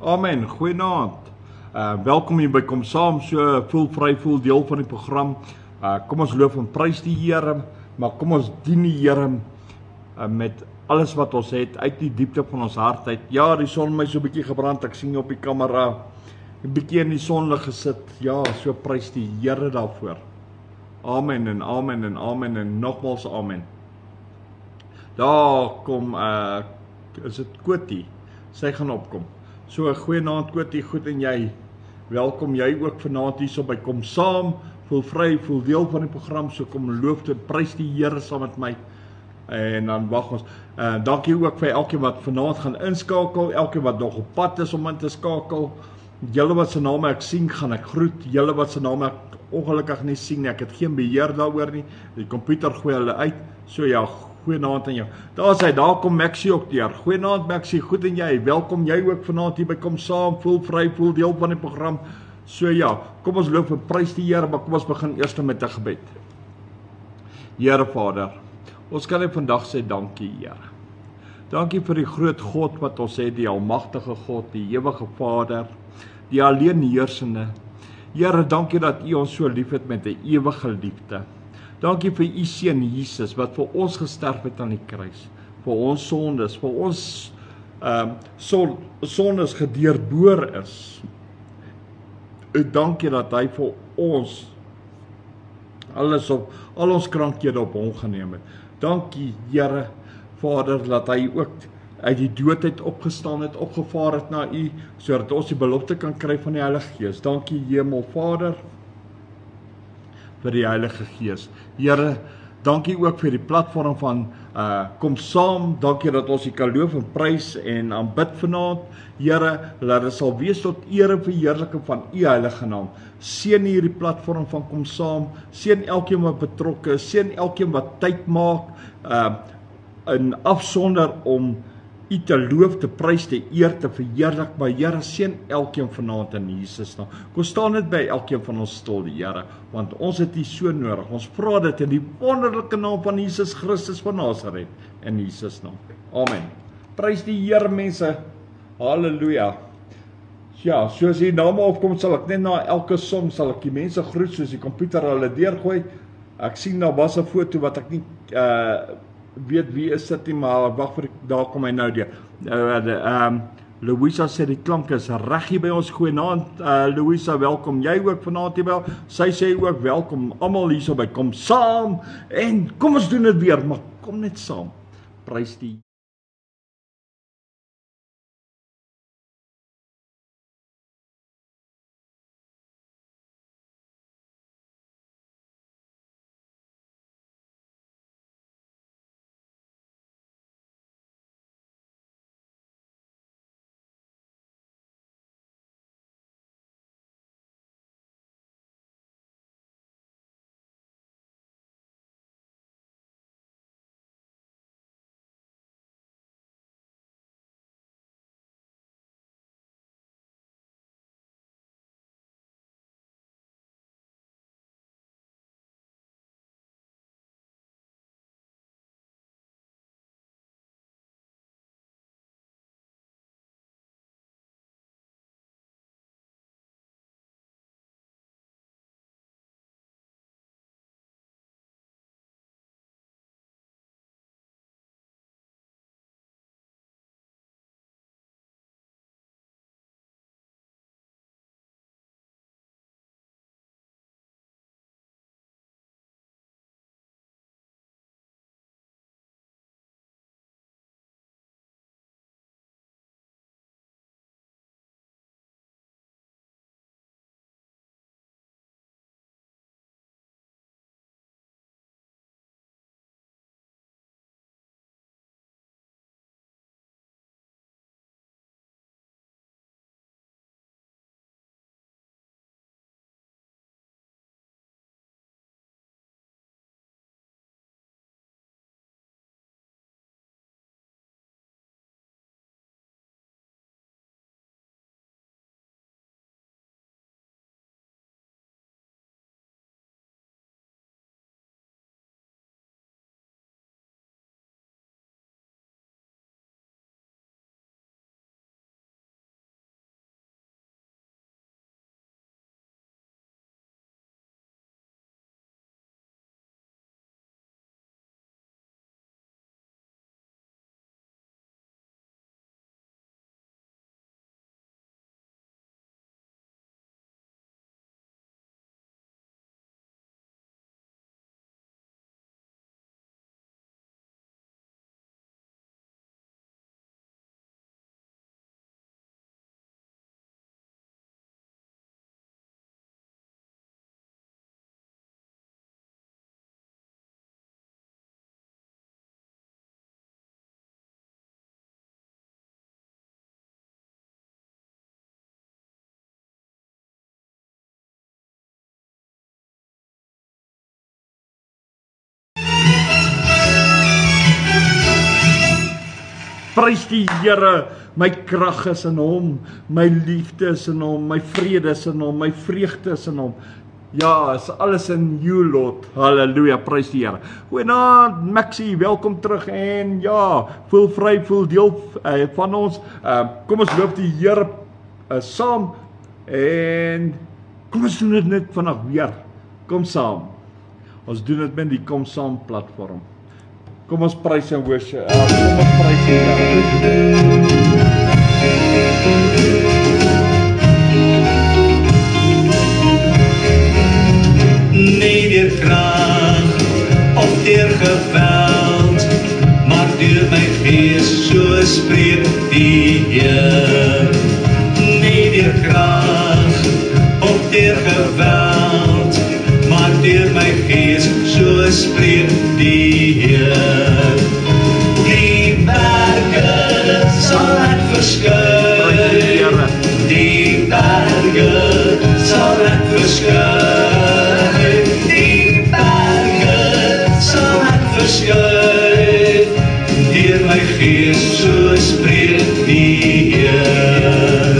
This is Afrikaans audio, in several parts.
Amen, goeienaand. Welkom hier by Kom Saam, so voel vry, voel deel van die program. Kom ons loof en prys die Here, maar kom ons dien die Here met alles wat ons het, uit die diepte van ons hart uit. Ja, die son my so 'n bietjie gebrand, ek sien op die kamera, 'n bietjie in die sonlig gesit. Ja, so prys die Here daarvoor. Amen en amen en amen en nogmaals amen. Daar kom, is dit Kotie, sy gaan opkom. So, goeienaand Kotie, goed en jy, welkom jy ook vanaand hier so by Kom Saam, voel vry, voel deel van die program, so kom loof en prys die Here saam met my, en dan wag ons, dankie ook vir elkeen wat vanaand gaan inskakel, elkeen wat nog op pad is om in te skakel, julle wat se name ek sien, gaan ek groet, julle wat se name ek ongelukkig nie sien, ek het geen beheer daaroor nie, die komputer gooi hulle uit, so ja, goeienaand aan jou. Daar kom Maxie ook deur. Goeienaand Maxie, goed en jy, welkom jy ook vanaand hier by Kom Saam, voel vry, voel deel van die program. So ja, kom ons loof en prys die Here, maar kom ons begin eers met 'n gebed. Here Vader, ons kan net vandag sê dankie Here. Dankie vir die groot God wat ons het, die almagtige God, die ewige Vader, die alleen heersende. Here, dankie dat U ons so liefhet met 'n ewige liefde. Dankie vir U seun Jesus wat vir ons gesterf het aan die kruis, vir ons sondes, vir ons sondes gedeurboor is. Dankie dat hy vir ons al ons krankhede op hom geneem het. Dankie Here Vader dat hy ook uit die doodheid opgestaan het, opgevaar het na U, sodat ons die belofte kan kry van die Heilige Gees. Dankie Hemel Vader vir die Heilige Gees. Here, dankie ook vir die platform van Kom Saam. Dankie dat ons hier kan loof en prys en aanbid vanaand. Here, laat dit sal wees tot eer en verheerliking van U heilige naam. Seën hierdie platform van Kom Saam. Seën elkeen wat betrokke is. Seën elkeen wat tyd maak in afsonder om U te loof, te prys, te eer, te verheerlik, maar Here, seën elkeen vanaand in Jesus naam. Kom staan net by elkeen van ons stil, Here, want ons het U so nodig. Ons vra dit in die wonderlike naam van Jesus Christus van Nasaret, in Jesus naam. Amen. Prys die Here mense. Halleluja. Ja, soos die name opkom, sal ek net na elke song sal ek die mense groet soos die komputer hulle deurgooi. Ek sien daar was 'n foto wat ek nie weet wie is dit nie, maar wag vir daar kom hy nou deur. Louisa sê die klank is reg hier by ons. Goeienaand Louisa, welkom jy ook vanaand hier wel. Sy sê ook welkom almal hierso by Kom Saam en kom ons doen dit weer, maar kom net saam. Prys die Prys die Here, my krag is in hom, my liefde is in hom, my vrede is in hom, my vreugde is in hom. Ja, is alles in you, Lord. Halleluja, prys die Here. Goeienaand, Maxie, welkom terug en ja, voel vry, voel deel van ons. Kom ons loop die Here saam en kom ons doen dit net vanaf weer. Kom saam. Ons doen dit met die Kom Saam platform. Kom ons prys en worship. Kom ons prys die Here. Nie deur krag of deur geweld, maar deur my gees, so spreek die Heer. Nie deur krag of deur geweld, maar deur my gees, so spreek die Heer. Die berge sal ek verskui, die berge sal ek verskui. Deur my gees, so spreek die Heer.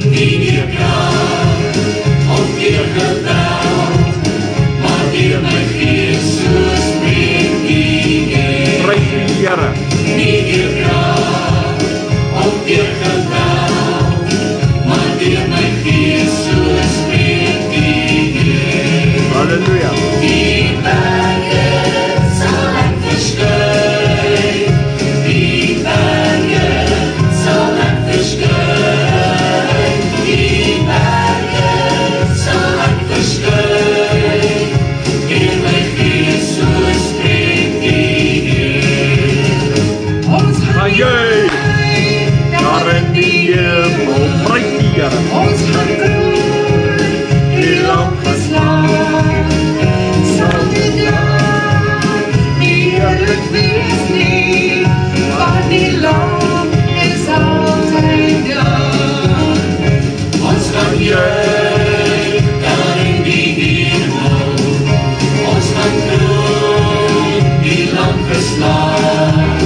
Nie deur krag of deur geweld, maar deur my gees, so spreek die Heer. Prys die Here. Nie deur krag of deur geweld, maar deur my gees, so spreek die Heer. Halleluja. Die berge sal ek verskui, die berge sal ek verskui, die berge sal ek verskui, deur my gees, so spreek die Heer. Ons gaan jy, daar in die hemel, prys die Here. ons gaan kroon, die lam geslaan, sal die dag nie eerlik wees nie, want die lam is altyd daar. Ons gaan juig, daar in die hemel, ons gaan kroon, die lam geslaan,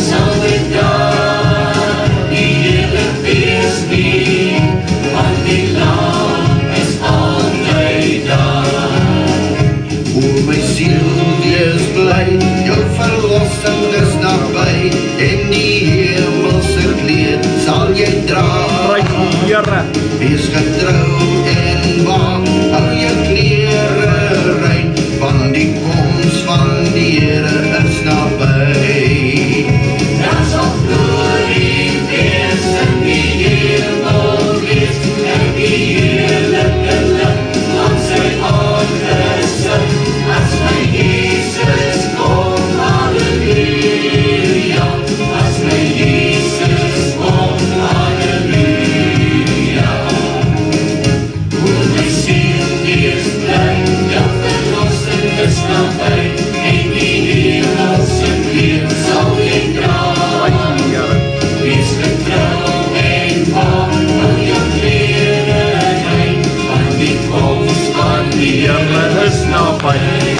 sal die dag nie eerlik wees nie, want die lam is altyd daar. O my siel, wees bly, jou verlossing is nabij, en die hemelse kleed sal jy dra. Prys die Here. Wees getrou en waak, hou jou klere rein, want die koms van die Here is nabij. Daar sal glorie wees in die hemel wees, en die heerlijke lig van sy aangesig, as my Jesus kom, halleluja, as my Jesus kom, halleluja. O my siel, wees bly, jou verlossing is nabij, en die hemelse kleed sal jy dra. Prys die Here. Wees getrou en waak, hou jou klere rein, want die koms van die Here is Naby,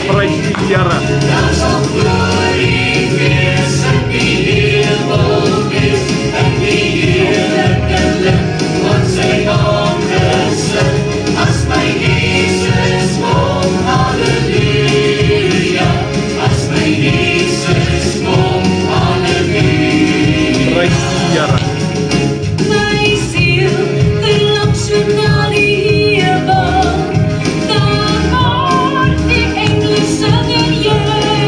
prys die Here. Daar sal glorie wees in die hemel wees, en die heerlijke lig van sy aangesig, as my Jesus kom, halleluja, as my Jesus kom, halleluja. Prys die Here. My siel verlang so na die hemel, daar waar die engele sing en juig.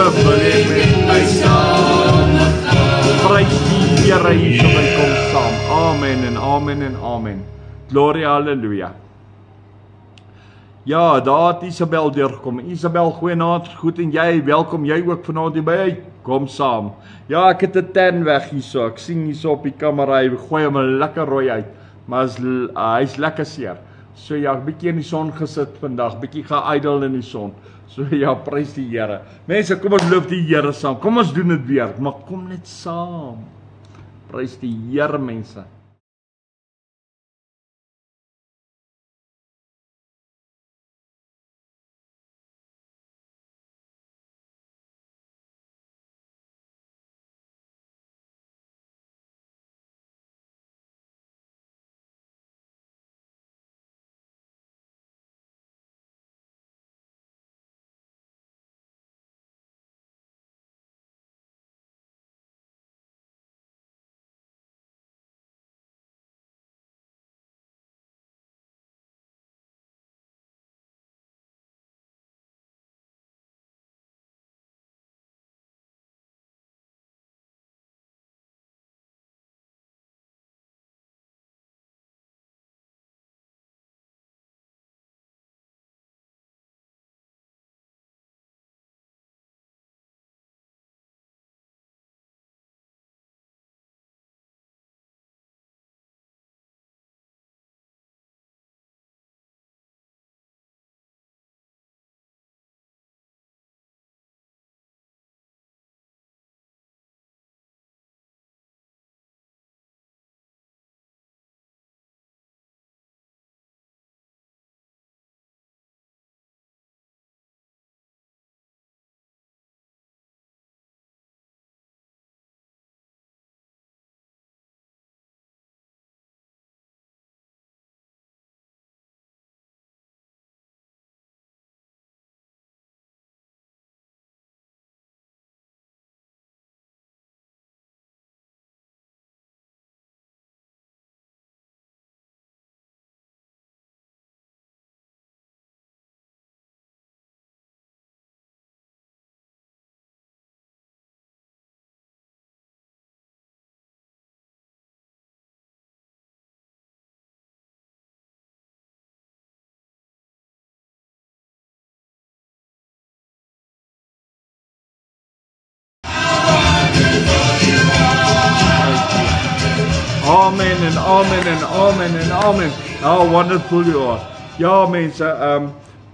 wil jy met my saamgaan. Prys die Here hierso by Kom Saam. Amen en amen en amen. Gloria, halleluja. Ja, daar het Isabel deurgekom. Isabel, goeienaand, goed en jy, welkom jy ook vanaand hier by Kom Saam. Ja, ek het 'n tan weg hierso. Ek sien hierso op die kamera, hy gooi hom lekker rooi uit, maar hy's lekker seer. So ja, bietjie in die son gesit vandag, bietjie geidel in die son. So ja, prys die Here. Mense, kom ons loof die Here saam. Kom ons doen dit weer, maar kom net saam. Prys die Here, mense. Amen en amen en amen en amen. How wonderful you are. Ja mense,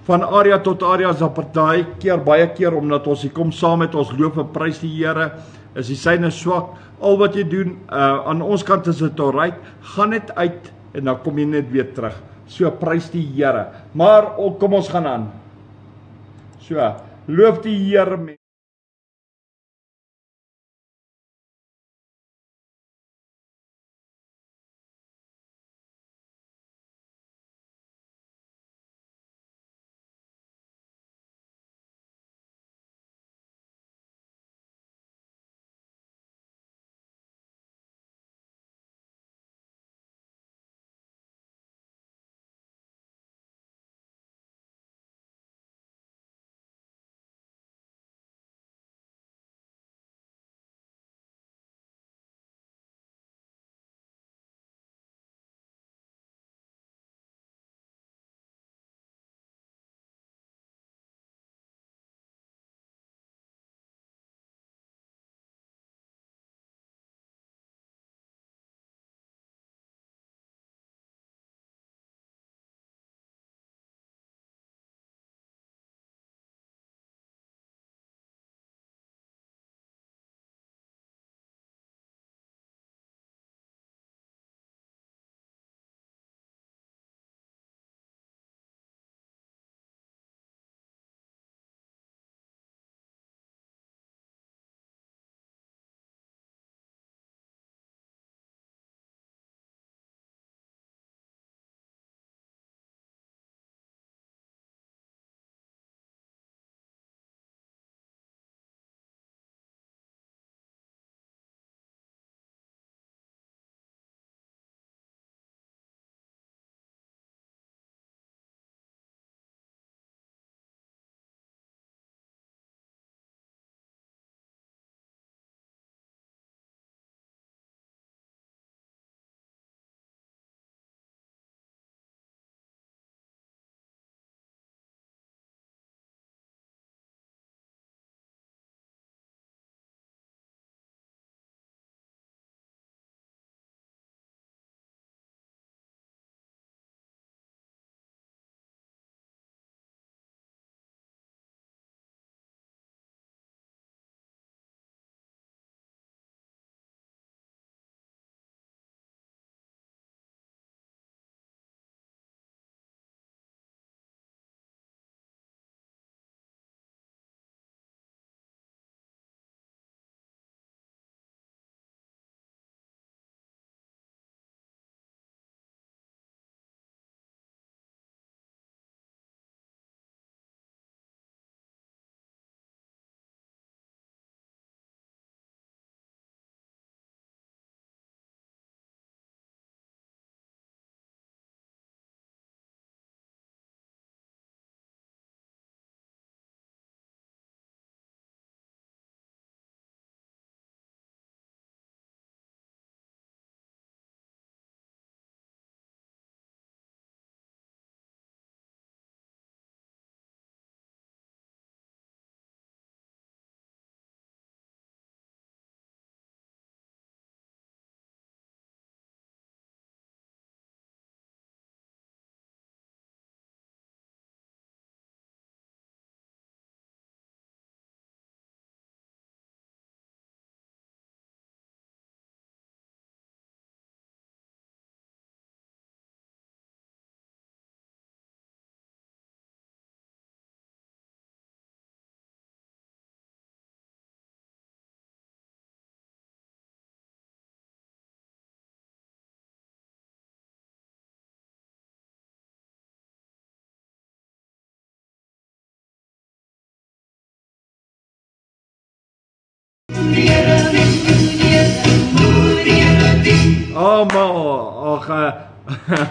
van area tot area is daar baie keer omdat ons hier kom saam met ons loof en prys die Here. Is die syne swak. Al wat jy doen aan ons kant is dit alright. Gaan net uit en dan kom jy net weer terug. So prys die Here. Maar kom ons gaan aan. So, loof die Here.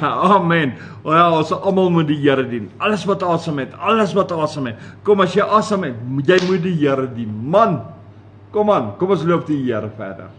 Amen. Ons almal moet die Here dien. Alles wat asem het, alles wat asem het. Kom as jy asem het, jy moet die Here dien. Man, kom aan, kom ons loop die Here verder.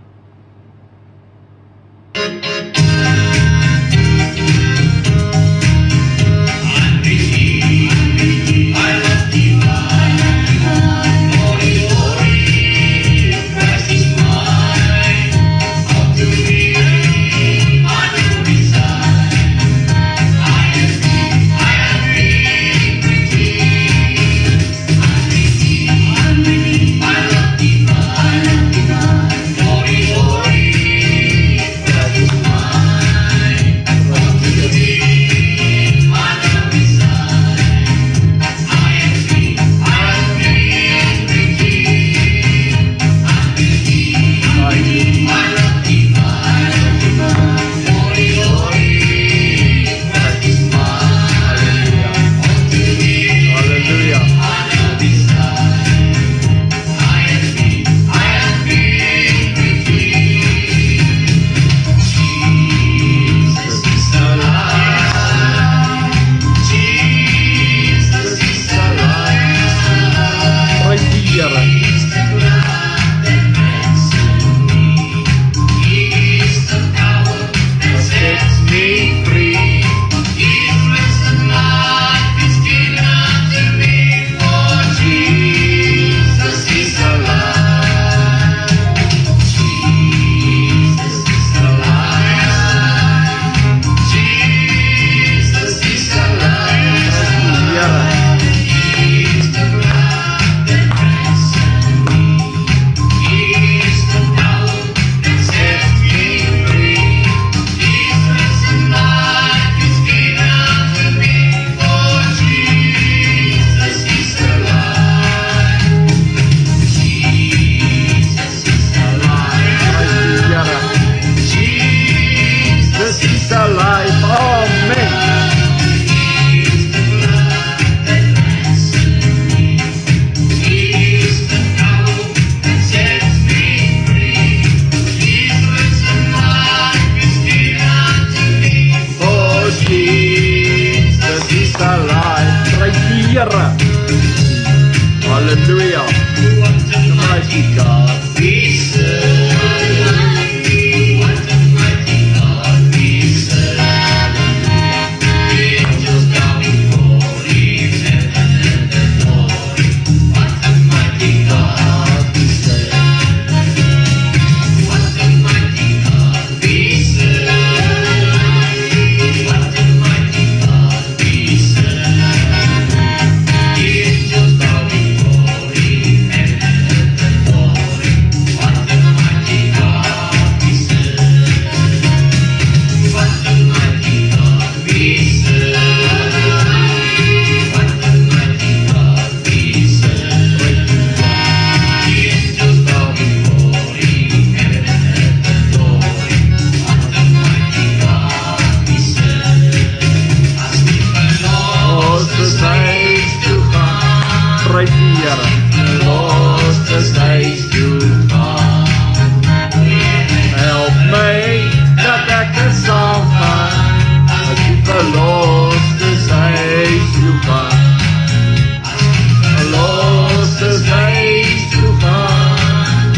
Hallelujah. What a mighty God we serve. What a mighty God we serve. Angels bow before Him, heaven and adore Him. What a mighty God we serve. What a mighty God we serve. What a mighty God we serve. Angels bow before Him, heaven and adore Him. What a mighty God we serve. What a mighty God we serve. What a mighty God we serve. Angels bow before Him, heaven and adore Him. What a mighty God we serve. As we verlost is Hy toe gaan. Prys die Here. Verlost is Hy toe gaan. Help my dat ek saam gaan. As die verlost is Hy toe gaan. Verlost is Hy toe gaan.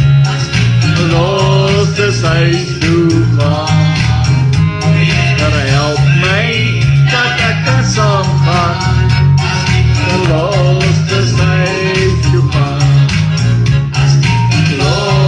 Verlost is Hy toe gaan. Here help my dat ek saam gaan. Verlost is Hy toe gaan. Verlost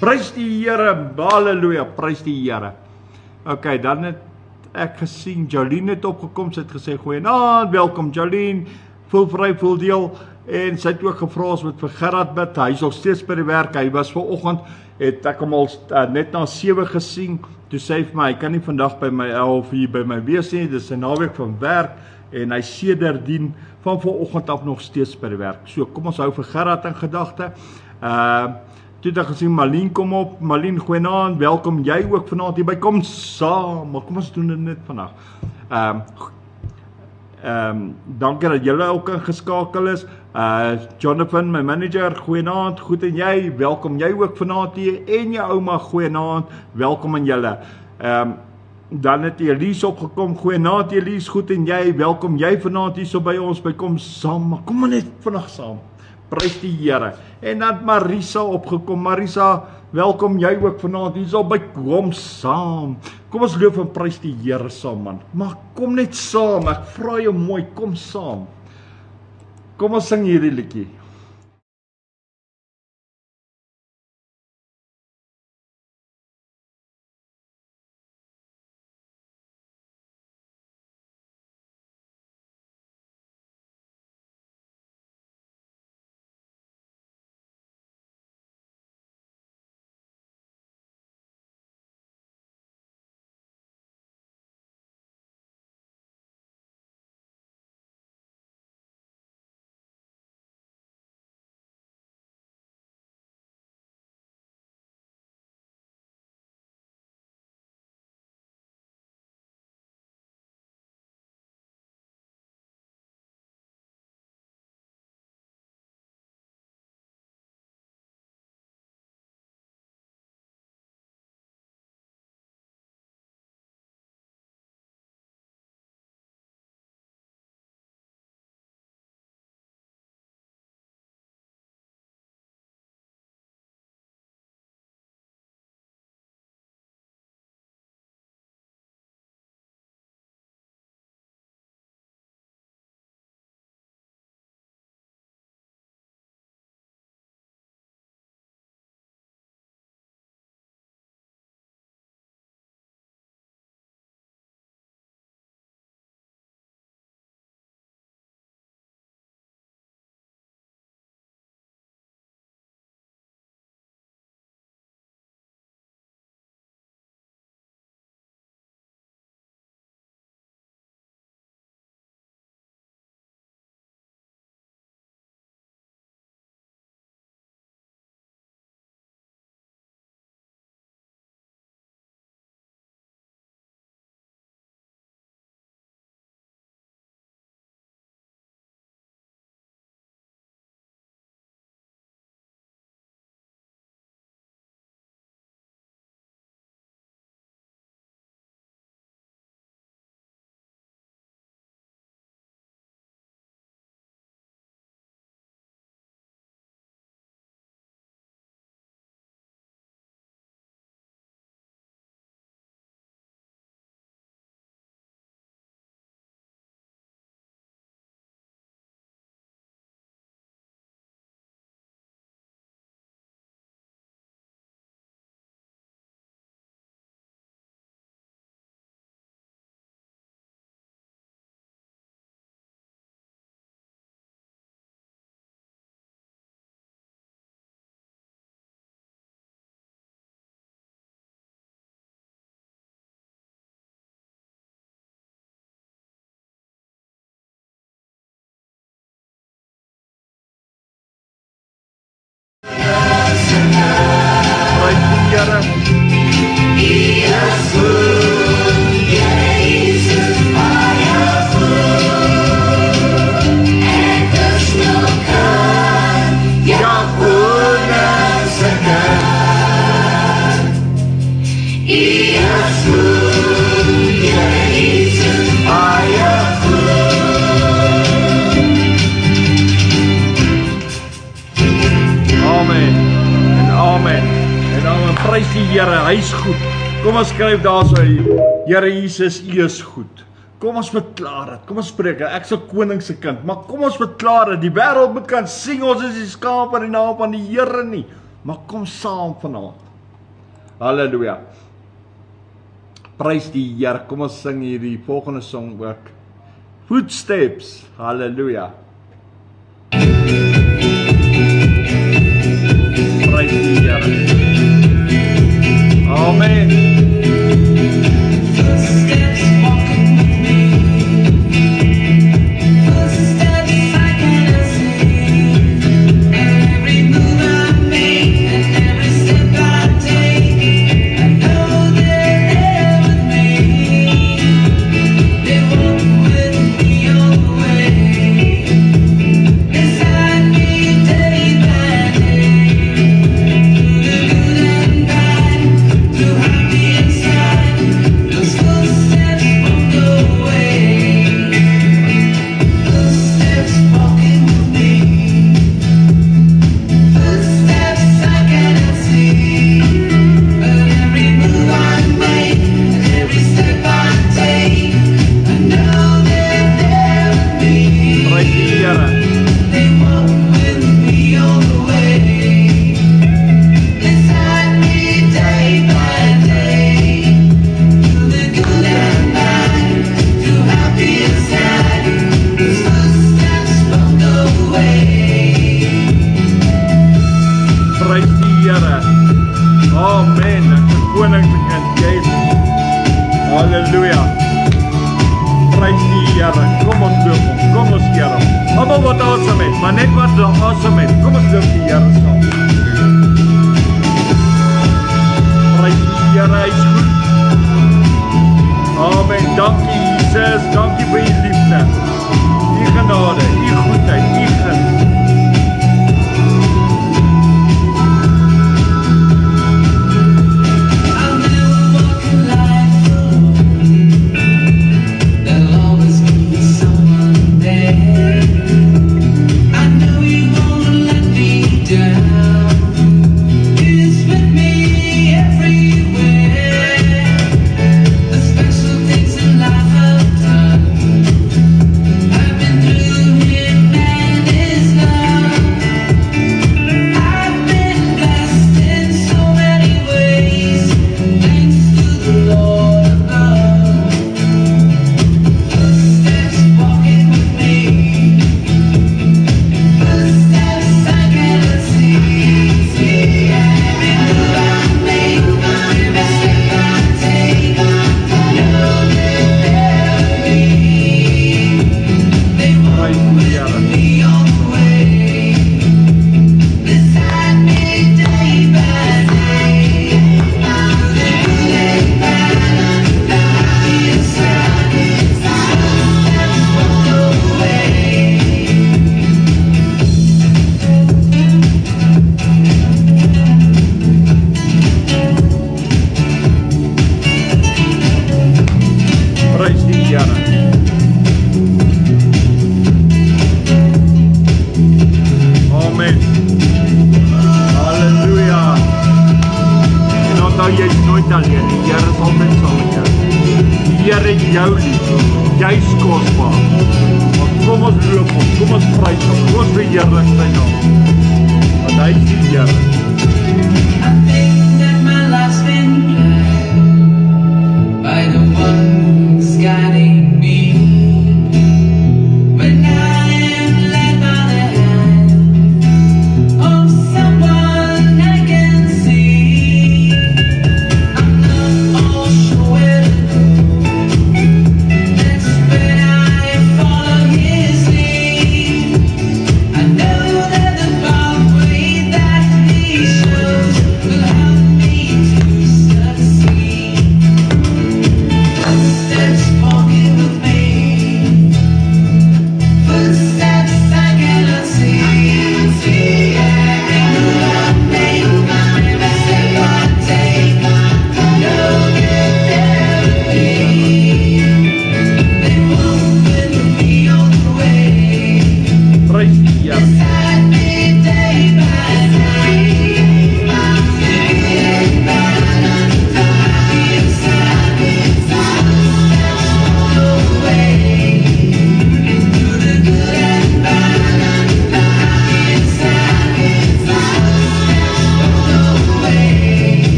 Prys die Here, halleluja, prys die Here. Okay, dan het ek gesien, Jolene het opgekom, sy het gesê, goeienaand, welkom Jolene, voel vry, voel deel, en sy het ook gevra ons moet vir Gerard bid, hy is al steeds by die werk, hy was vanoggend, het ek hom al net na 7 gesien, toe sê hy vir my, hy kan nie vandag by my 11 hier by my wees nie, dis sy naweek van werk, en hy sederdien van vanoggend af nog steeds by die werk. So, kom ons hou vir Gerard in gedagte. Toe het ek gesien, Malien kom op, Malien, goeienaand, welkom, jy ook vanaand hier by Kom Saam, maar kom ons doen dit net vandag. Dankie dat julle ook ingeskakel is. Jonathan, my manager, goeienaand, goed en jy, welkom jy ook vanaand hier, en jou ouma, goeienaand, welkom aan julle. Dan het Elise opgekom, goeienaand Elise, goed en jy, welkom jy vanaand hier so by ons, by Kom Saam, maar kom maar net vandag saam, prys die Here. En dan Marisa opgekom, Marisa, welkom jy ook vanaand hier so by Kom Saam. Kom ons loof en prys die Here saam man, maar kom net saam, ek vra jou mooi, kom saam. Kom ons sing hierdie liedjie. Prys die Here, hy is goed. Kom ons skryf daar so, Here Jesus, U is goed. Kom ons verklaar dit. Kom ons spreek, ek is 'n koning se kind, maar kom ons verklaar dit. Die wêreld moet kan sing ons is die skaap in die naam van die Here nie. Maar kom saam vanaand. Halleluja. Prys die Here. Kom ons sing hierdie volgende song ook. Footsteps. Halleluja. Prys die Here. Amen. Halleluja. Prys die Here. Kom ons loof hom. Kom ons eer hom. Almal wat asem het, maar net wat asem het. Kom ons loof die Here saam. Prys die Here, hy is goed. Amen. Dankie Jesus. Dankie vir u liefde. U genade, u goedheid, u guns.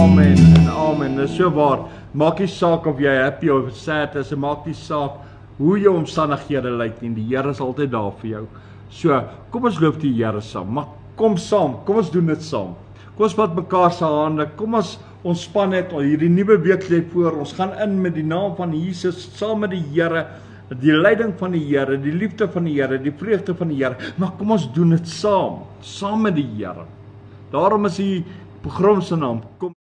Amen en amen. Dis so waar. Maak nie saak of jy happy of sad is, maak nie saak hoe jou omstandighede lyk nie. Die Here is altyd daar vir jou. So, kom ons loop die Here saam. Maar kom saam, kom ons doen dit saam. Kom ons vat mekaar se hande. Kom ons ontspan net. Hierdie nuwe week lê voor. Ons gaan in met die naam van Jesus, saam met die Here, die leiding van die Here, die liefde van die Here, die vreugde van die Here. Maar kom ons doen dit saam met die Here. Daarom is die program se naam kom.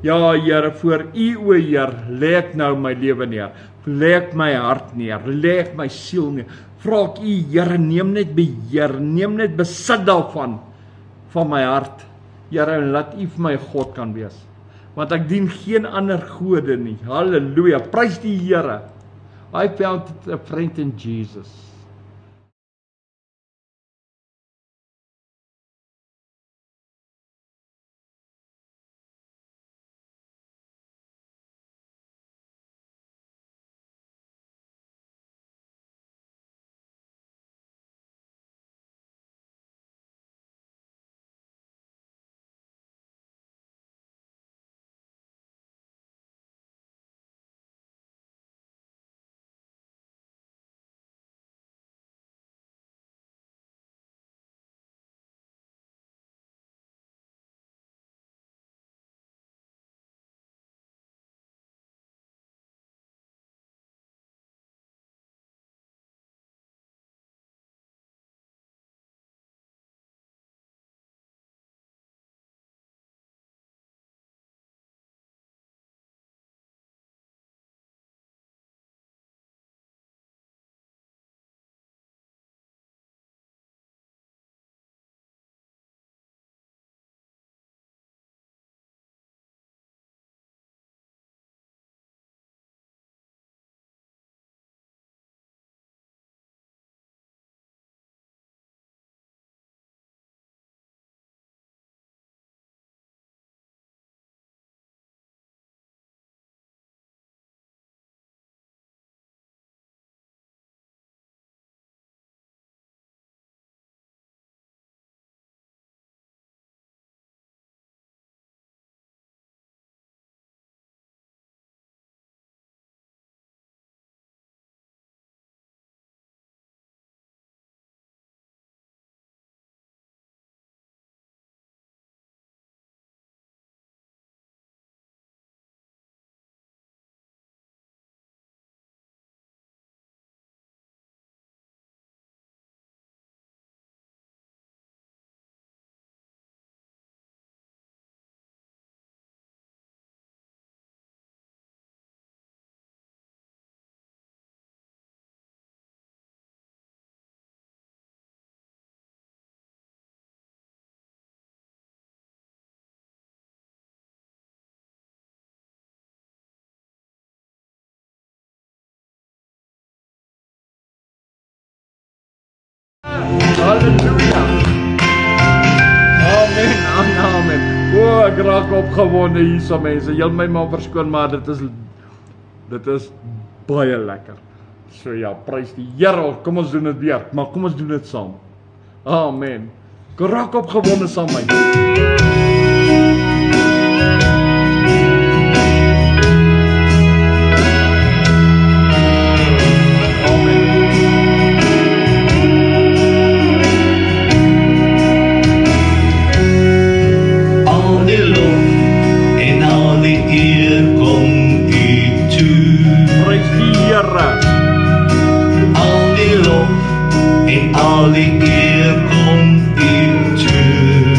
Ja, Here, voor U, o Heer, lê ek nou my lewe neer. Lê ek my hart neer, lê ek my siel neer. Vra ek U, Here, neem net beheer, neem net besit daarvan van my hart. Here, en laat U vir my God kan wees. Want ek dien geen ander gode nie. Halleluja. Prys die Here. I found a friend in Jesus. Halleluja. Amen, amen. O, ek raak opgewonde hierso mense. Julle my maar verskoon, maar dit is baie lekker. So ja, prys die Here. Kom ons doen dit weer, maar kom ons doen dit saam. Amen. Ek raak opgewonde saam met my. Al die eer kom U toe.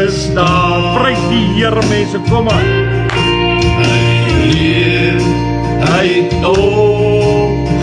opgestaan. Prys die Here mense, kom aan. Hy leef, hy het opgestaan.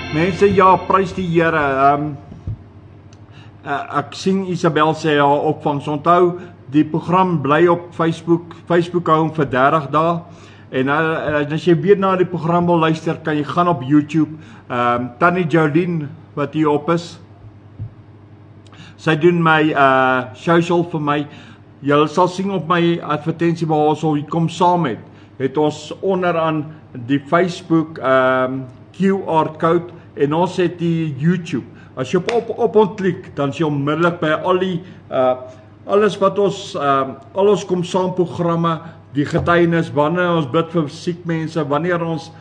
Mense, ja, prys die Here. Ek sien Isabel sê haar opvangs. Onthou, die program bly op Facebook. Facebook hou hom vir 30 dae. En as jy weer na die program wil luister, kan jy gaan op YouTube. Tannie Jolien, wat hier op is, sy doen my social vir my. Julle sal sien op my advertensie waar ons al kom saam het ons onderaan die Facebook QR code en ons het die YouTube. As jy op ontklik, dan is jy onmiddellik by al die alles wat ons al ons kom saam programme, die getuienis, wanneer ons bid vir siek mense, wanneer ons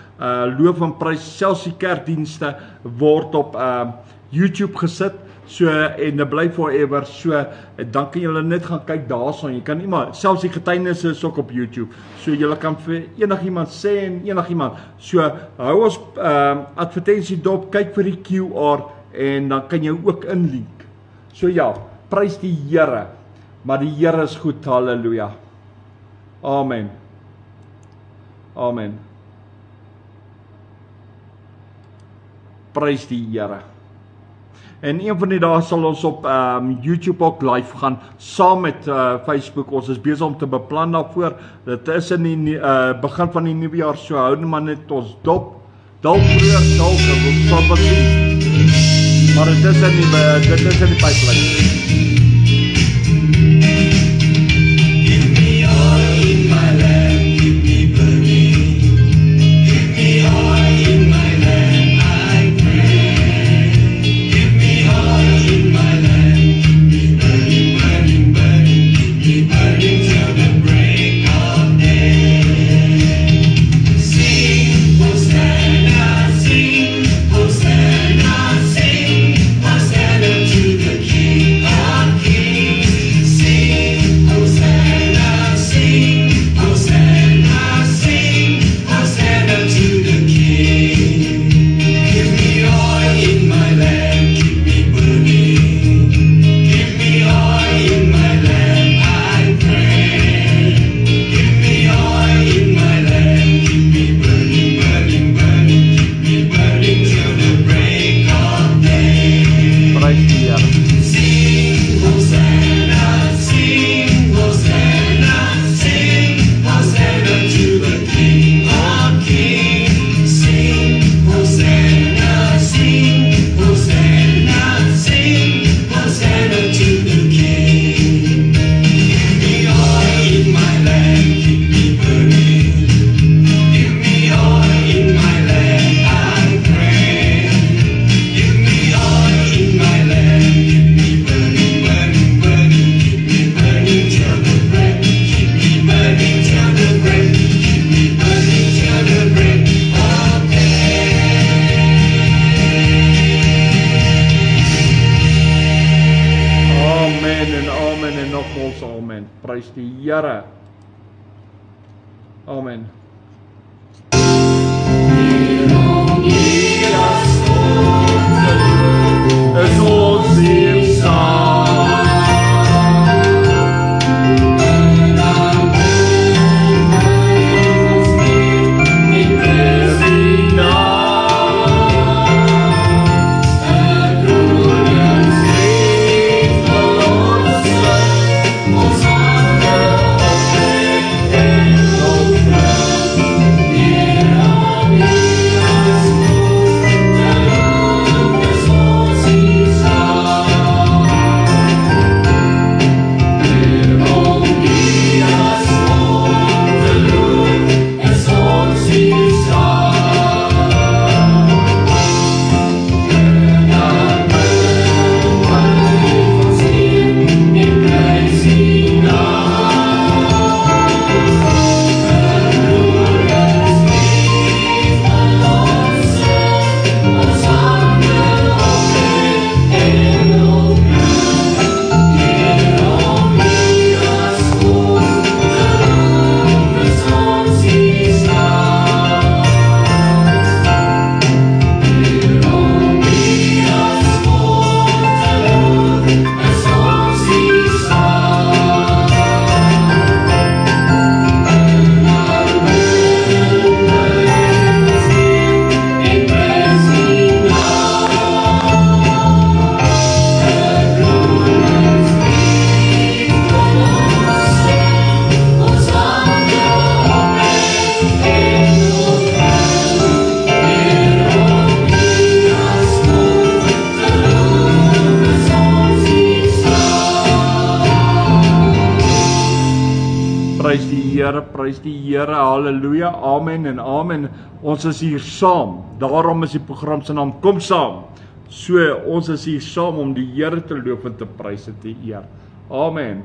loof en prys, selfs die kerkdienste word op YouTube gesit. So, en dit bly forever, so, dan kan julle net gaan kyk daarson, jy kan iemand, selfs die getuienisse is ook op YouTube, so julle kan vir enigiemand sê en enigiemand, so, hou ons advertensie dop, kyk vir die QR, en dan kan jy ook inlink, so ja, prys die Here, maar die Here is goed, halleluja, amen, amen, prys die Here. En een van die dae sal ons op YouTube ook live gaan, saam met Facebook, ons is besig om te beplan daarvoor, dit is in die begin van die nuwe jaar, so hou maar net ons dop, dalk vroeër, dalk, ons sal wat sien, maar dit is in die pipeline. Hosanna to the King. land, keep me burning. Give me oil in my land, I pray. Give me oil in my land, keep me burning, burning, burning. Keep me burning till the break. Keep me burning till the break. Keep me burning till the break of day. Amen en amen en nogmaals amen. Prys die Here. Amen. Is ons hier saam. In die naam. Ons hande optrek en Prys die Here, halleluja, amen en amen. Ons is hier saam. Daarom is die program se naam Kom Saam. So ons is hier saam om die Here te loof en te prys en te eer. Amen.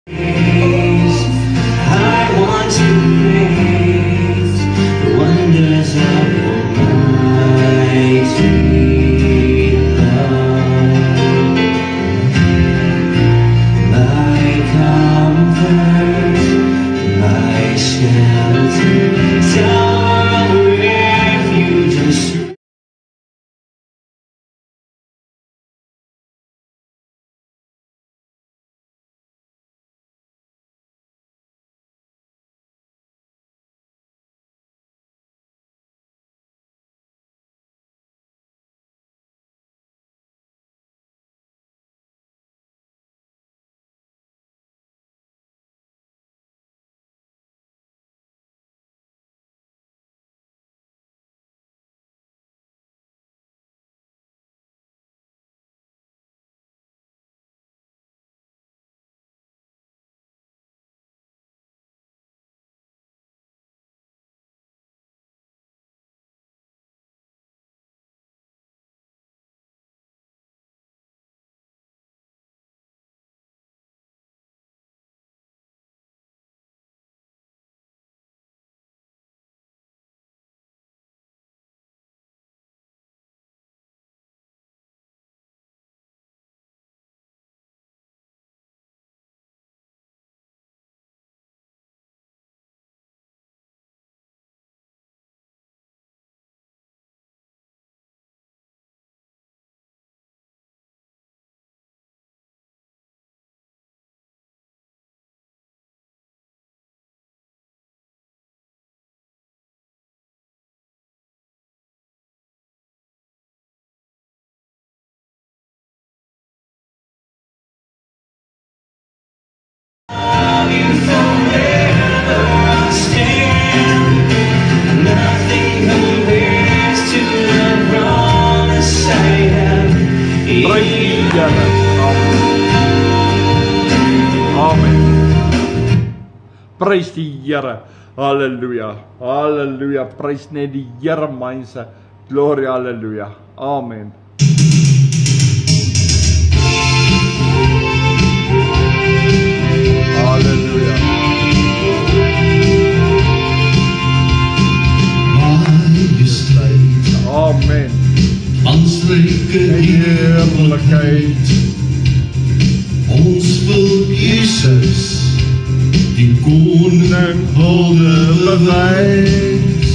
I want to praise the wonders of Almighty love. My comfort, my shelter, tower of refuge and strength. Prys die Here. Halleluja. Halleluja. Prys net die Here mense. Glory, halleluja. Amen. Halleluja. Majesteit, Amen. anspreke heerlikheid, ons wil Jesus, die koning hulde bewys.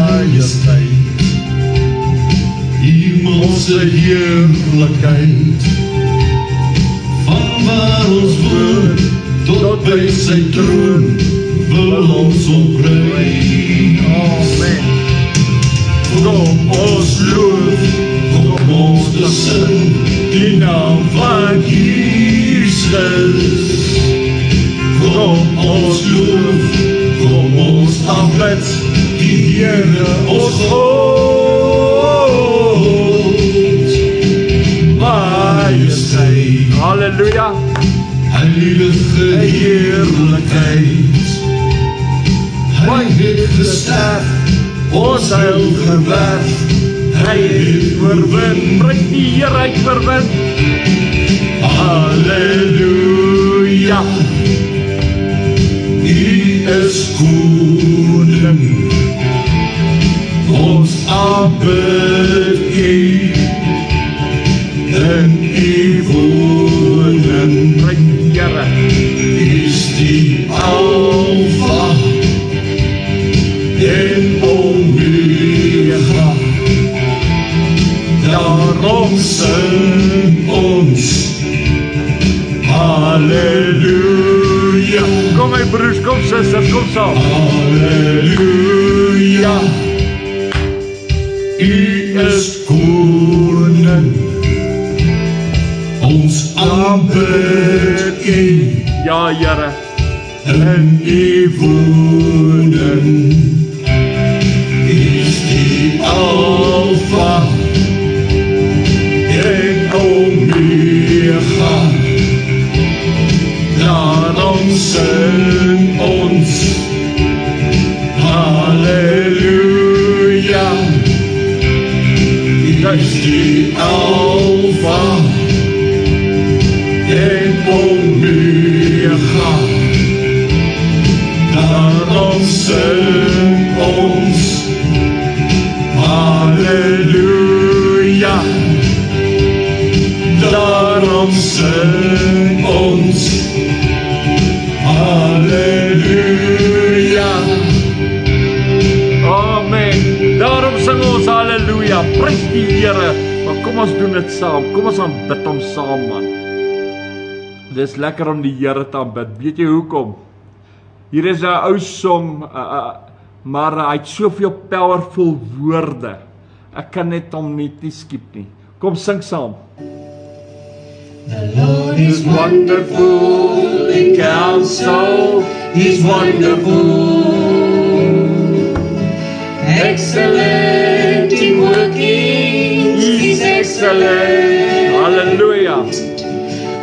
Majesteit, hemelse heerlikheid, van waar ons woon tot by sy troon wil ons opprys. Amen. Kom ons loof, kom ons besing die naam van Jesus. Kom ons loof, kom ons aanbid die Here ons God. Majesteit, Halleluja. heilige heerlikheid, hy het gesterf, ons heil gewerf, hy het verwin, Prys die Here, hy het verwin. Halleluja, U is koning, ons aanbid U, in U woning. Prys die Here. Is die Alpha en Omega, daarom sing ons Halleluja. Kom my broers, kom susters, kom saam. Halleluja, U is koning, ons aanbid U, Ja, Here. in U woning. Is die Alpha en Omega, daarom sing ons Halleluja. Is die Alpha weer gaan. Daarom sing ons Halleluja. Daarom sing ons Halleluja. Amen. Daarom sing ons Halleluja. Prys die Here. Maar kom ons doen dit saam. Kom ons aanbid hom saam, man. Dis lekker om die Here te aanbid. Weet jy hoekom? Hier is 'n ou song, maar hy het soveel powerful woorde. Ek kan net hom nie skip nie. Kom sing saam. The Lord is wonderful in counsel, He's wonderful, excellent in working, He's excellent, Hallelujah.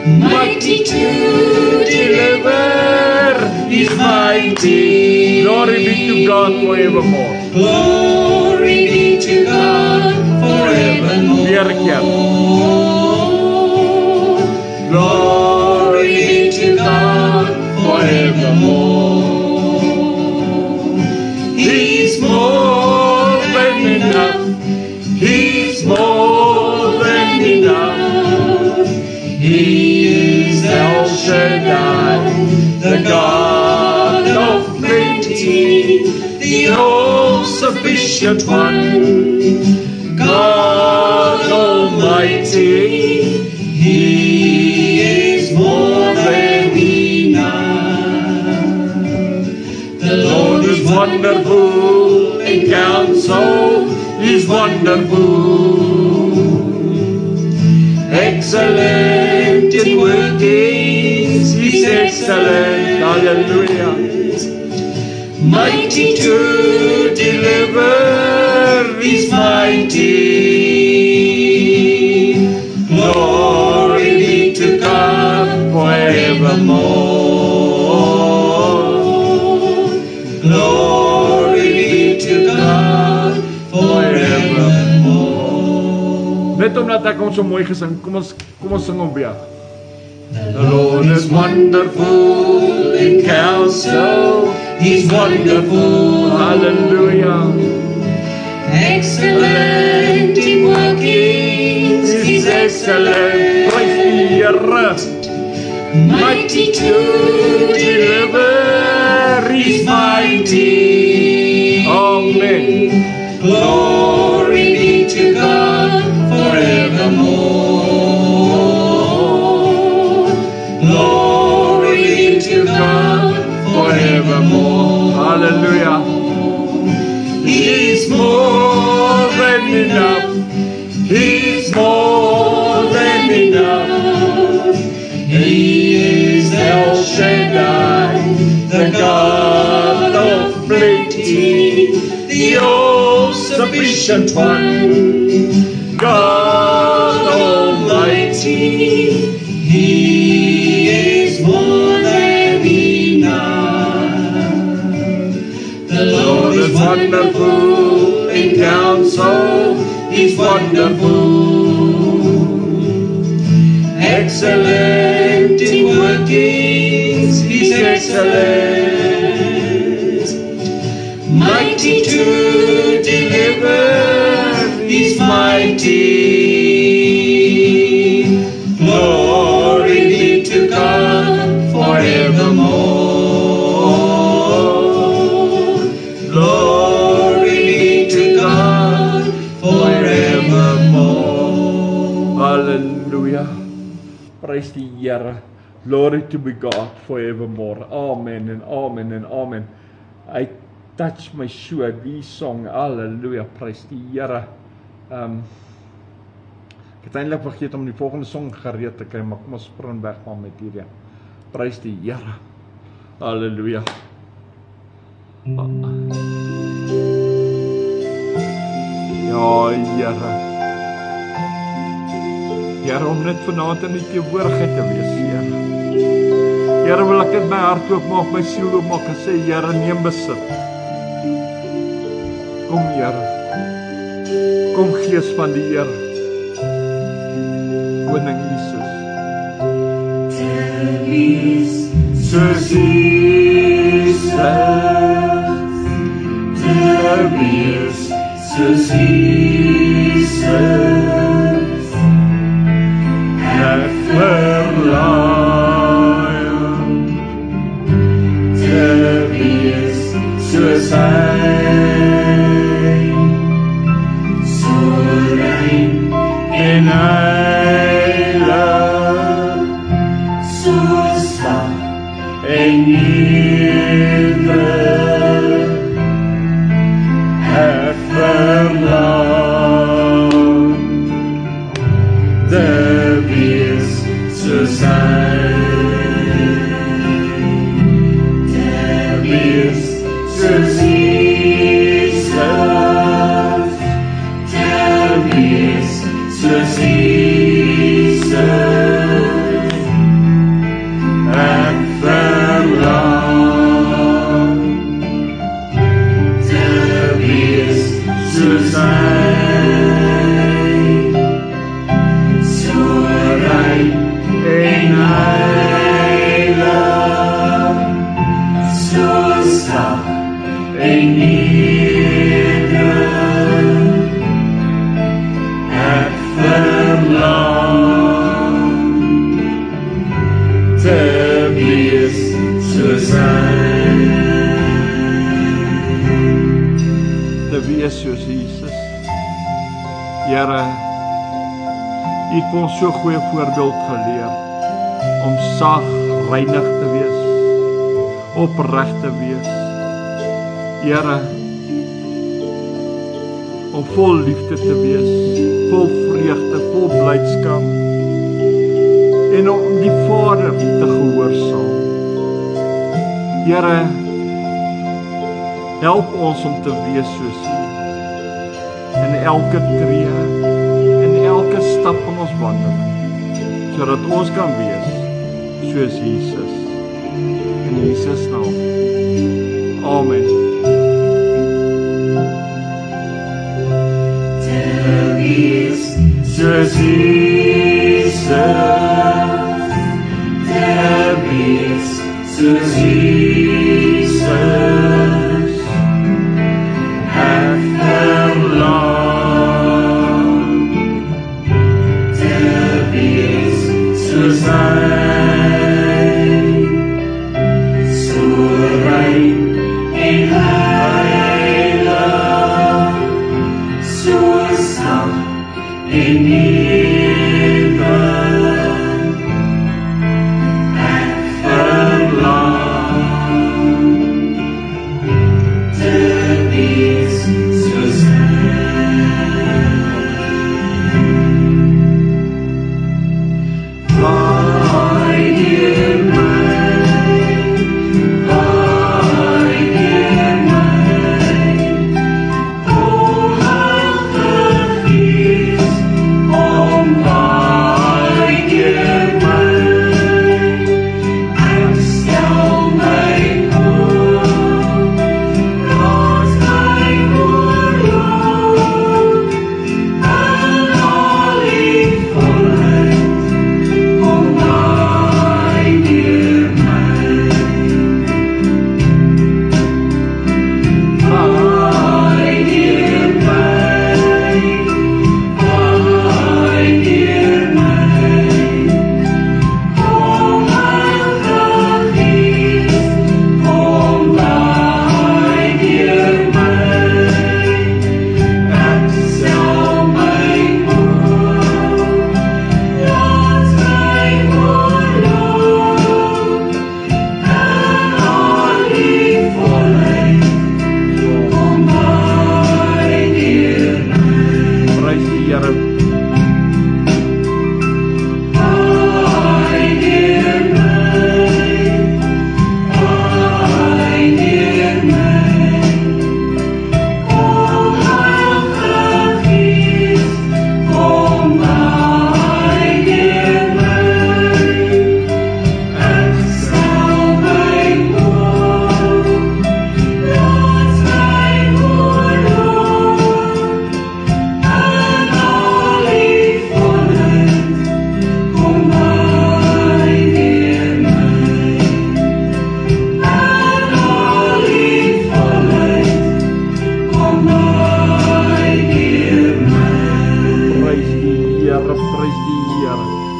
mighty to deliver, He's mighty. Glory be to God forevermore. Glory be to God forevermore. Weer 'n keer. Glory be to God forevermore. He's more than enough. He's more than enough. He is El Shaddai, the God of plenty, the all-sufficient one, God Almighty. He is more than enough. The Lord is wonderful in counsel, He's wonderful, excellent in workings, He's excellent, Hallelujah. mighty to deliver, He's mighty. Glory be to God forevermore. Glory be to God forevermore. Net omdat ek hom so mooi gesing, kom ons sing hom weer. The Lord is wonderful in counsel, He's wonderful, Hallelujah. excellent in workings, He's excellent, Prys die Here. mighty to deliver, He's mighty. Amen. Glory be to God forevermore. Glory be to God forevermore. Hallelujah. He's more than enough. He's more than enough. He is El Shaddai, the God of plenty, the all-sufficient one, God Almighty. He is more than enough. The Lord is wonderful in counsel, He's wonderful, excellent in workings, He's excellent, mighty to deliver, He's mighty. Glory be to God forevermore. Glory be to God forevermore. Hallelujah. Prys die Here. Glory to be God forevermore. Amen en amen en amen. Hy touch my so, die song. Hallelujah. Prys die Here. Ek het eintlik vergeet om die volgende song gereed te kry, maar kom ons spring weg maar met hierdie. Prys die Here. Hallelujah. Ja, Here. Here, om net vanaand in die teenwoordigheid te wees, Here. Here, wil ek net my hart oopmaak, my siel oopmaak en sê, Here, neem besit. Kom, Here. Kom, Gees van die Here. Koning Jesus. Tell me soos Jesus te wees soos Jesus ek verlang te wees soos hy so rein en heilig so sag en nederig ek verlang te wees soos hy te wees soos Jesus te wees soos Jesus ek verlang te wees soos hy so rein en heilig so sag en nederig ek verlang te wees soos hy te wees soos Jesus. Here, U het ons so goeie voorbeeld geleer om sag, reinig te wees, opreg te wees. Here, om vol liefde te wees, vol vreugde, vol blydskap en om die Vader te gehoorsaam. Here, help ons om te wees soos U in elke tree, in elke stap van ons wandeling, sodat ons kan wees soos Jesus. In Jesus naam. Amen. Te wees soos Jesus, te wees soos Jesus, ek verlang te wees soos hy, so rein en heilig, so sag en nederig, ek verlang te wees soos hy. Vader,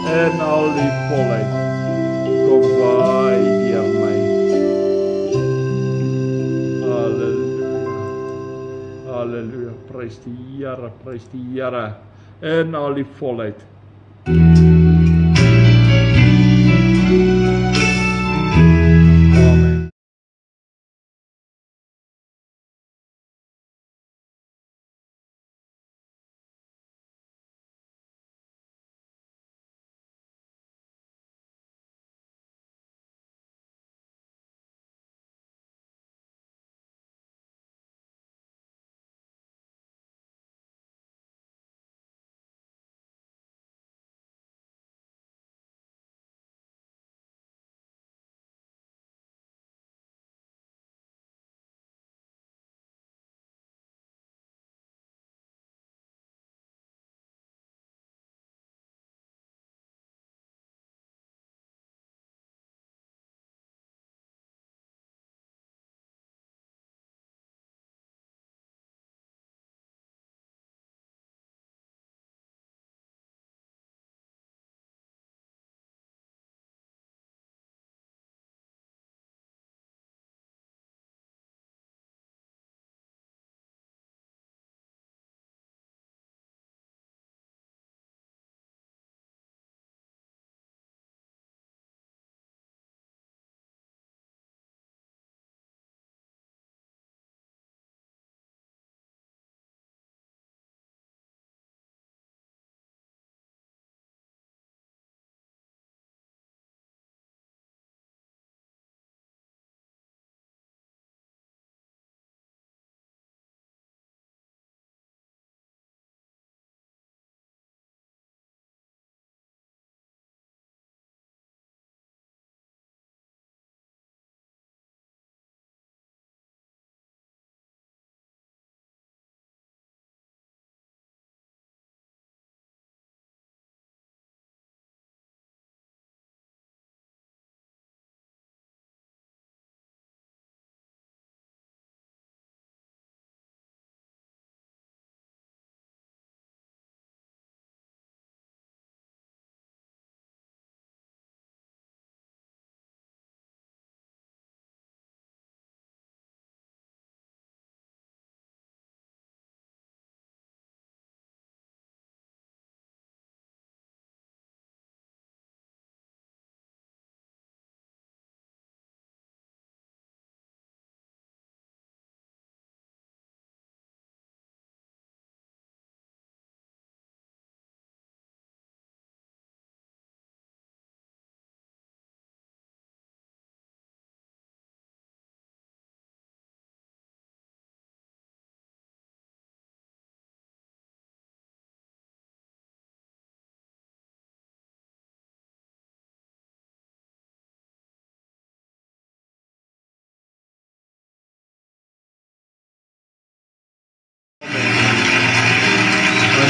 en al die volheid. Kom waai deur my. Halleluja. Halleluja. Prys die Here en al die volheid.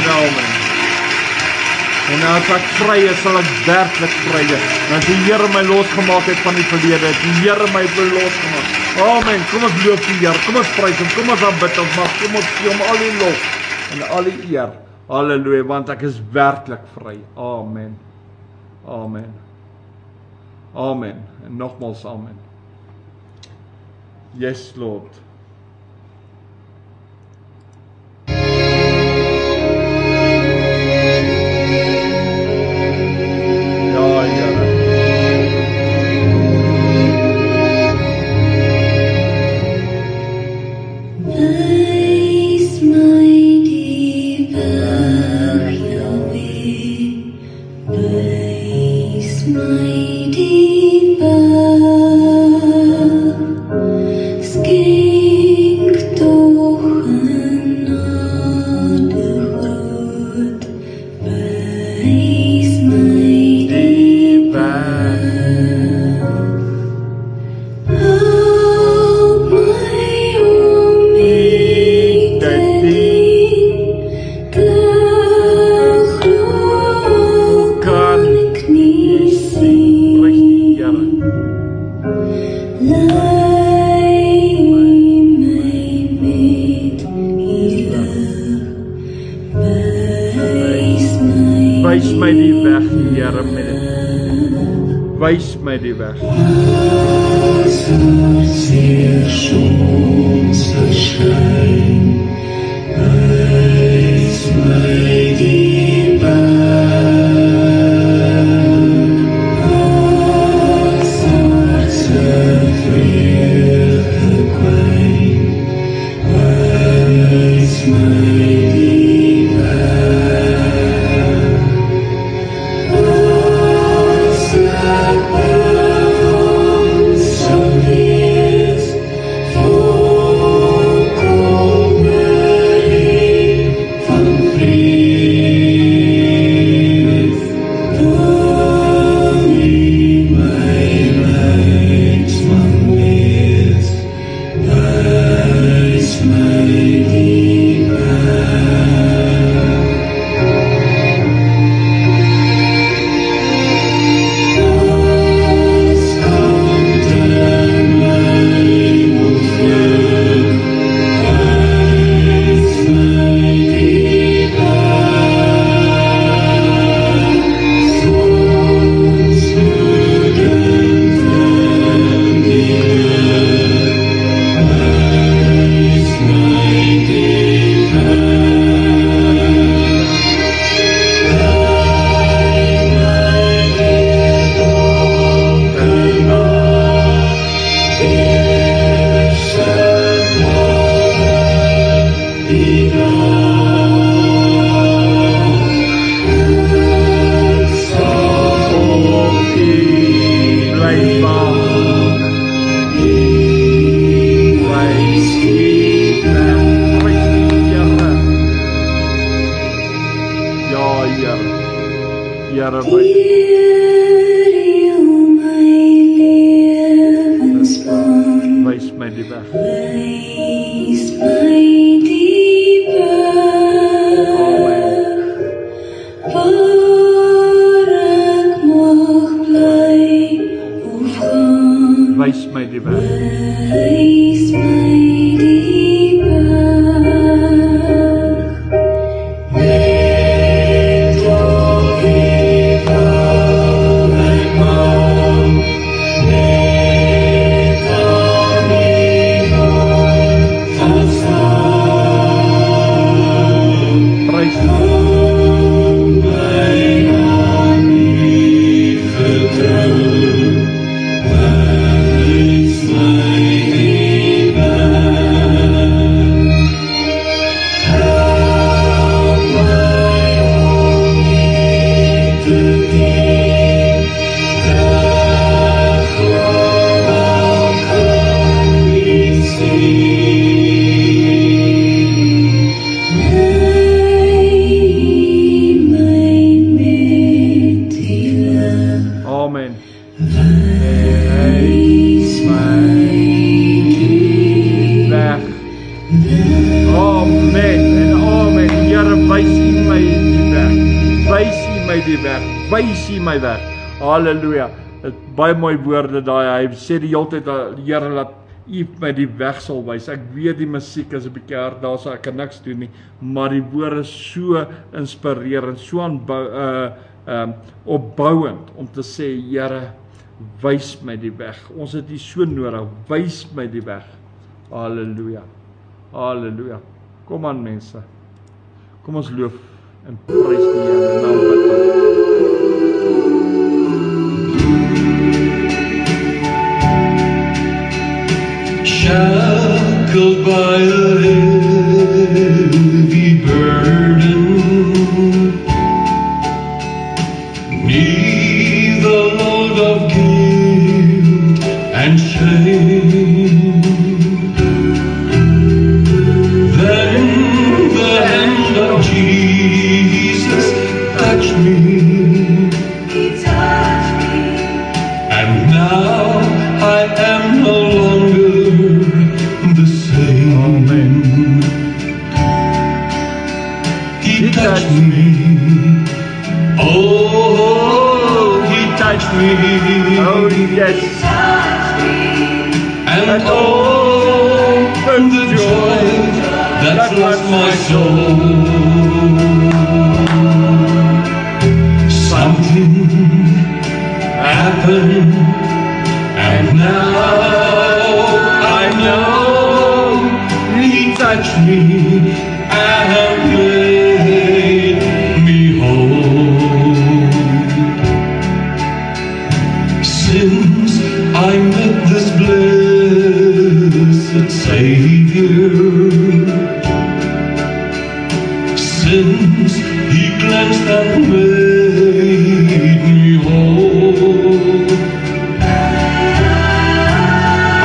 Amen. En as ek vry is, sal ek werklik vry wees. Want die Here my losgemaak het van die verlede, die Here my losgemaak. Amen. Kom ons loof die Here, kom ons prys hom, kom ons aanbid hom, maar kom ons gee hom al die lof en al die eer. Halleluja, want ek is werklik vry. Amen. Amen. Amen. En nogmaals amen. Yes, Lord. See my dit. Wys my die weg. Halleluja. Baie mooi woorde daai. Hy sê die hele tyd, Here, laat U my die weg sal wys. Ek weet die musiek is 'n bietjie hard, daar sal ek niks doen nie, maar die woorde is so inspirerend, so opbouend om te sê, Here, wys my die weg. Ons het U so nodig. Wys my die weg. Halleluja. Halleluja. Kom aan mense. Kom ons loof en prys die Here. Nou bid ons. Shackled by a heavy burden, neath the load of guilt and shame. Then the hand of Jesus touched me. He touched me. And now I am no longer the same. He touched me. Oh, He touched me. Oh, yes. And oh, the joy that floods my soul. Something happened, and now I know He touched me and made me whole. Since I met this blessed Savior, since He cleansed and made me whole, I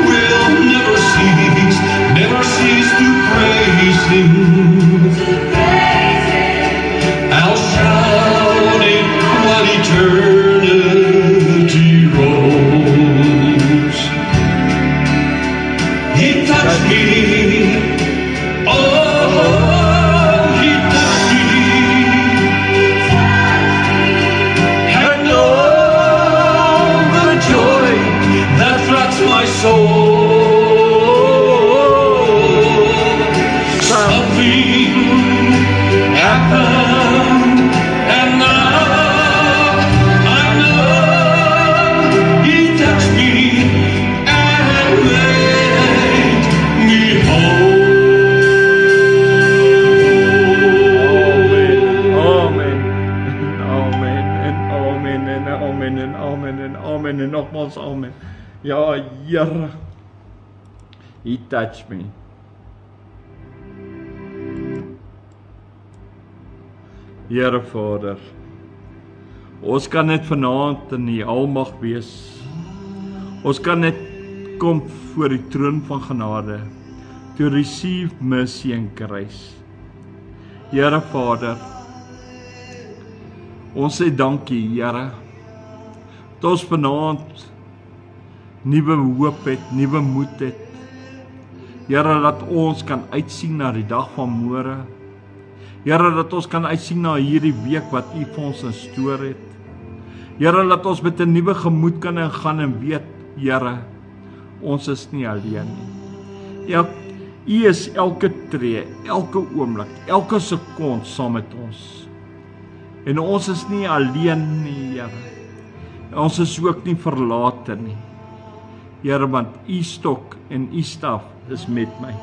will never cease to praise Him. I'll shout it while eternity rolls. He touched me, oh, He touched me, and all the joy that floods my soul. Something happened, and now I know He touched me and made me whole. Amen. Amen. En amen. En amen. En amen. En amen. En nogmaals amen. Ja, Here. He touched me. Here Vader, ons kan net vanaand in die almag wees. Ons kan net kom voor die troon van genade to receive mercy and grace. Here Vader, ons sê dankie, Here, dat ons vanaand nuwe hoop het, nuwe moed het. Here, dat ons kan uitsien na die dag van môre. Here, dat ons kan uitsien na hierdie week wat U vir ons instoor het. Here, dat ons met 'n nuwe gemoed kan ingaan en weet, Here, ons is nie alleen nie. U is elke tree, elke oomblik, elke sekond saam met ons. En ons is nie alleen nie, Here. Ons is ook nie verlate nie. Here, want U stok en U staf is met my.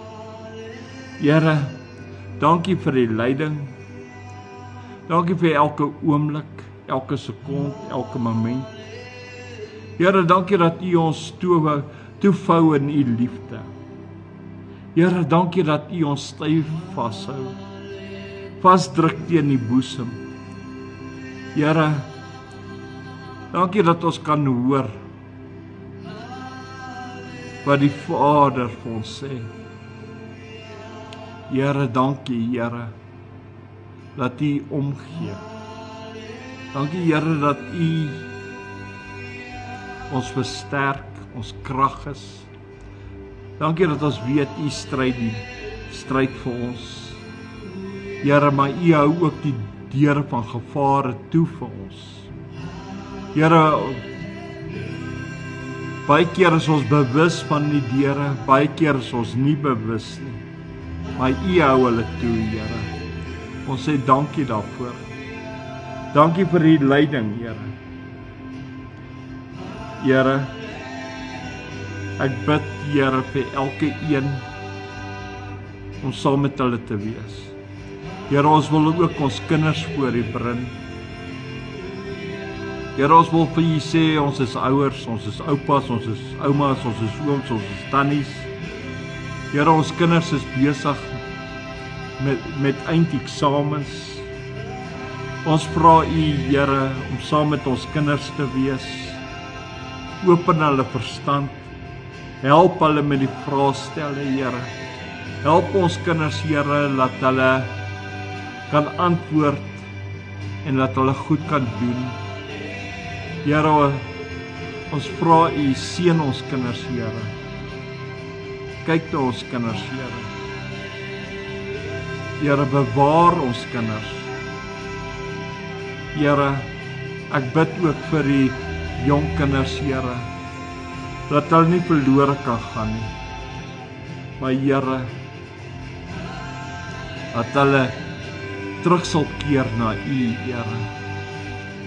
Here, dankie vir die leiding. Dankie vir elke oomblik, elke sekond, elke moment. Here, dankie dat U ons toevou in U liefde. Here, dankie dat U ons styf vashou. Vasdruk teen die boesem. Here, dankie dat ons kan hoor wat die Vader vir ons sê. Here, dankie, Here, dat U omgee. Dankie, Here, dat U ons versterk, ons krag is. Dankie dat ons weet U stryd vir ons. Here, maar U hou ook die deure van gevare toe vir ons. Here, baie keer is ons bewus van die deure, baie keer is ons nie bewus nie. Maar U hou hulle toe, Here. Ons sê dankie daarvoor. Dankie vir die leiding, Here. Here, ek bid, Here, vir elke een om saam met hulle te wees. Here, ons wil ook ons kinders voor U bring. Here, ons wil vir U sê, ons is ouers, ons is oupas, ons is oumas, ons is ooms, ons is tannies. Here, ons kinders is besig met eindeksamens. Ons vra U, Here, om saam met ons kinders te wees. Open hulle verstand. Help hulle met die vraestelle, Here. Help ons kinders, Here, dat hulle kan antwoord en dat hulle goed kan doen. Here, ons vra U, seën ons kinders, Here. Kyk na ons kinders, Here. Here, bewaar ons kinders. Here, ek bid ook vir die jong kinders, Here, dat hulle nie verlore kan gaan nie. Maar Here, dat hulle terug sal keer na U, Here.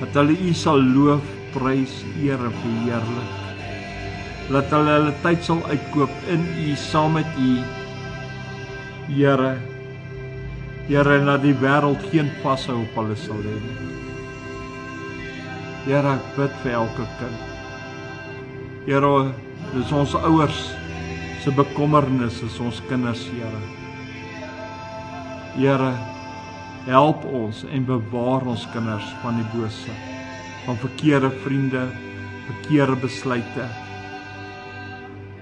Dat hulle U sal loof prys, eer en verheerlik. Laat hulle tyd sal uitkoop in U, saam met U, Here. Here, en dat die wêreld geen vashou op hulle sal hê nie. Here, ek bid vir elke kind. Here, dis ons ouers se bekommernis, is ons kinders, Here. Here, help ons en bewaar ons kinders van die bose, van verkeerde vriende, verkeerde besluite,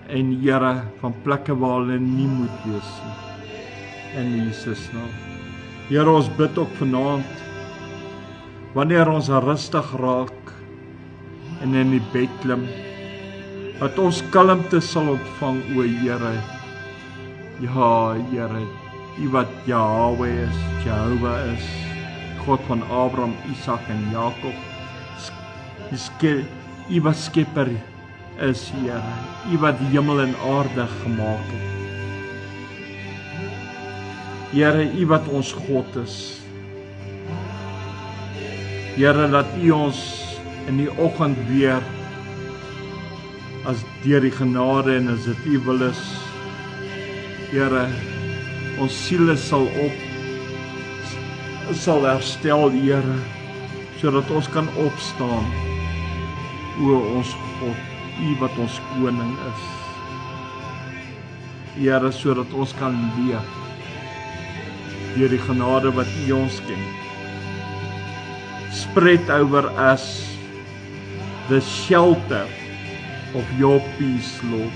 en Here, van plekke waar hulle nie moet wees nie, in Jesus naam. Here, ons bid ook vanaand, wanneer ons rustig raak en in die bed klim, dat ons kalmte sal ontvang, o Here. Ja, Here, U wat Jahweh is, Jehovah is, God van Abraham, Isak en Jakob. U wat skepper is, Here. U wat die hemel en aarde gemaak het. Here, U wat ons God is. Here, laat U ons in die oggend weer, as deur die genade en as dit U wil is, Here, ons siele sal herstel, Here, sodat ons kan opstaan, o ons God, U wat ons koning is. Here, sodat ons kan leef deur die genade wat U ons ken. Spread over us the shelter of your peace, Lord.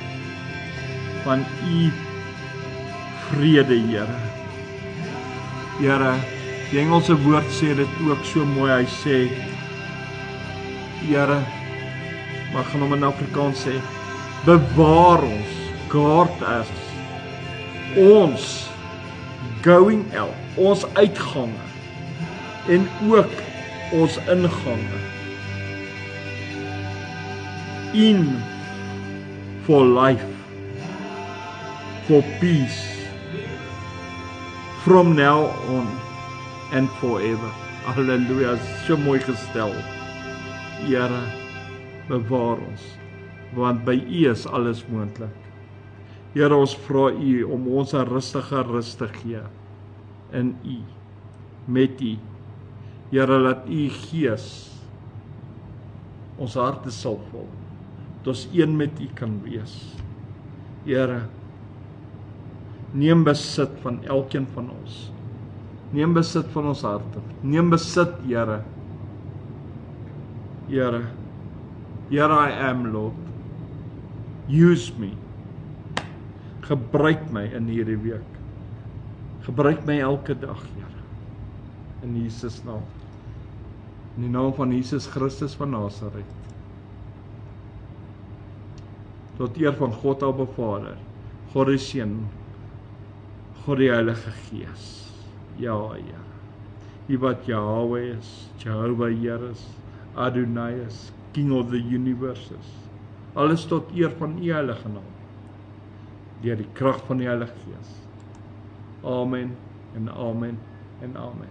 Van U vrede, Here. Here, die Engelse woord sê dit ook so mooi, hy sê, Here, maar ek gaan hom in Afrikaans sê, bewaar ons, guard us, ons going out, ons uitgange, en ook ons ingange, in for life, for peace, from now on and forever. Halleluja, so mooi gestel. Here, bewaar ons, want by U is alles moontlik. Here, ons vra U om ons 'n rustige rus te gee in U, met U. Here, laat U Gees ons harte sal vul, dat ons een met U kan wees. Here, neem besit van elkeen van ons. Neem besit van ons harte. Neem besit, Here. Here, here I am, Lord. Use me. Gebruik my in hierdie week. Gebruik my elke dag, Here. In Jesus naam. In die naam van Jesus Christus van Nasaret. Tot eer van God Abba Vader, God die Seun, God die Heilige Gees. Ja, Here. U wat Jahweh is, Jehovah Here is, Adonai is, King of the universe is. Alles tot eer van U heilige naam. Deur die krag van die Heilige Gees. Amen en amen en amen.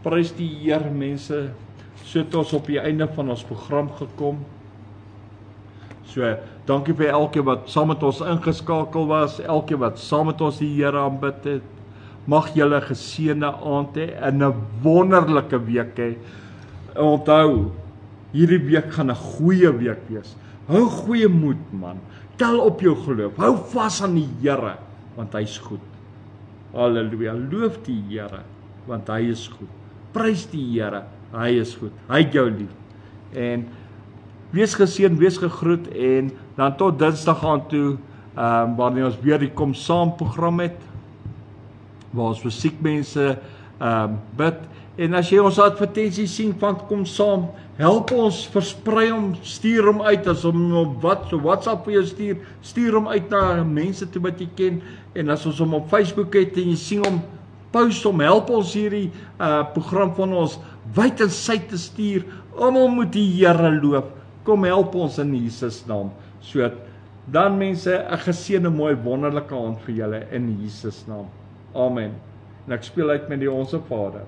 Prys die Here, mense. So het ons op die einde van ons program gekom. So, dankie vir elkeen wat saam met ons ingeskakel was, elkeen wat saam met ons die Here aanbid het. Mag julle geseënde aand hê en 'n wonderlike week hê. Onthou, hierdie week gaan 'n goeie week wees. Hou goeie moed, man. Tel op jou geloof. Hou vas aan die Here, want hy's goed. Halleluja. Loof die Here, want hy is goed. Prys die Here, hy is goed. Hy het jou lief. En wees geseën, wees gegroet en dan tot Dinsdag aan toe, wanneer ons weer die Kom Saam program het, waar ons musiekmense bid. En as jy ons advertensie sien van Kom Saam, help ons, versprei hom, stuur hom uit, as hom op WhatsApp vir jou stuur hom uit na mense toe wat jy ken, en as ons hom op Facebook het en jy sien hom, post hom, help ons hierdie program van ons wyd en suid te stuur. Almal moet die Here loof. Kom help ons in Jesus naam. So dan mense, 'n geseënde mooi wonderlike aand vir julle in Jesus naam. Amen. En ek speel uit met die Onse Vader.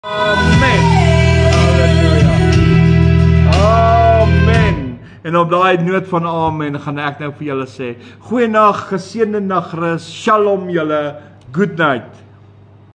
Amen. Halleluja. Amen. En op daai noot van amen gaan ek nou vir julle sê, goeienaand, geseënde nagrus, shalom julle, good night.